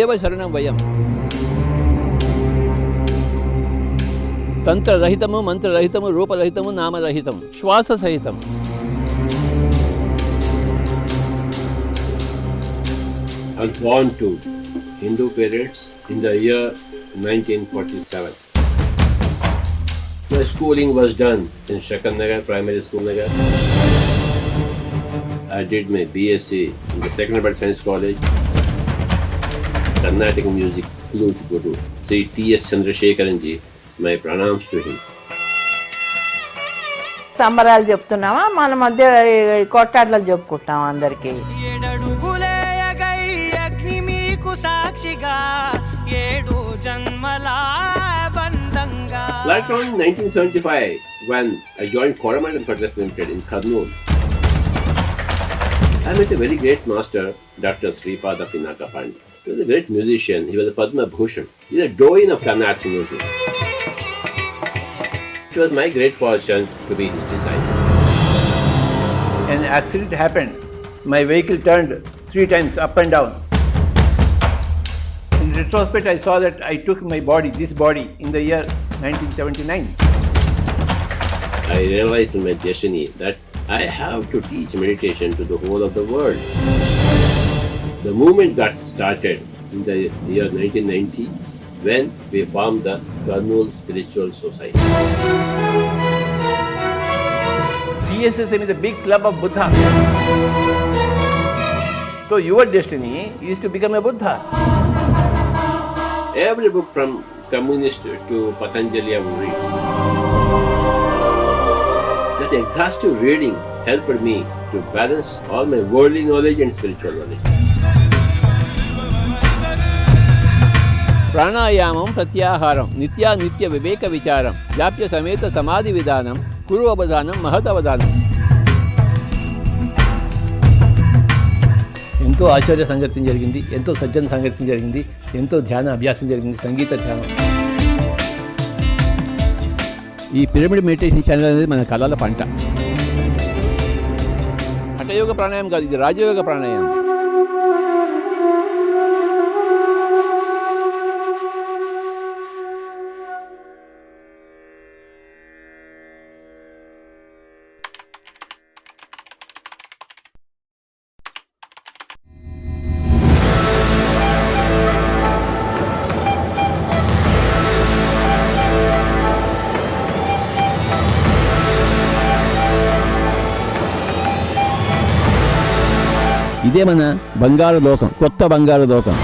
ఏవ శరణం వయం. తంత్రరహితము, మంత్రరహితము, రూపరహితము, నామరహితం, శ్వాస సహితం. I was born to Hindu parents in the year 1947. My schooling was done in Shakan Nagar Primary School Nagar. I did my BSc in the Second Science College. Carnatic music flute guru Sri T.S. Chandrasekharan ji. My pranams to him. సంబరాలు చెప్తున్నామా, మన మధ్య కొట్టాట్లో చెప్పుకుంటాం అందరికి. Like around 1975, when I joined Coromandel Federation Limited in Kurnool, I met a very great master, Dr. Sripada Pinaka Pandey. He was a great musician. He was a Padma Bhushan. He is a doyen of Carnatic music. It was my great fortune to be his disciple. An accident happened. My vehicle turned 3 times up and down. In retrospect, I saw that I took my body, this body, in the year 1979. I realized in my destiny that I have to teach meditation to the whole of the world. The movement got started in the year 1990 when we formed the Kurnool Spiritual Society. DSSM is a big club of Buddha. So your destiny is to become a Buddha. Every book from communist to Patanjali I would read. That exhaustive reading helped me to balance all my worldly knowledge and spiritual knowledge. ప్రాణాయామం, ప్రత్యాహారం, నిత్య వివేక విచారం, వ్యాప్య సమేత సమాధి విధానం, కురు అవధానం, మహదవధానం. ఎంతో ఆచార్య సంగత్యం జరిగింది, ఎంతో సజ్జన సంగత్యం జరిగింది, ఎంతో ధ్యాన అభ్యాసం జరిగింది, సంగీత ధ్యానం. ఈ పిరమిడ్ మెడిటేషన్ ఛానల్ అనేది మన కళల పంట. హఠయోగ ప్రాణాయామం కాదు, ఇది రాజయోగ ప్రాణాయామం. ఇదే మన బంగారు లోకం, కొత్త బంగారు లోకం.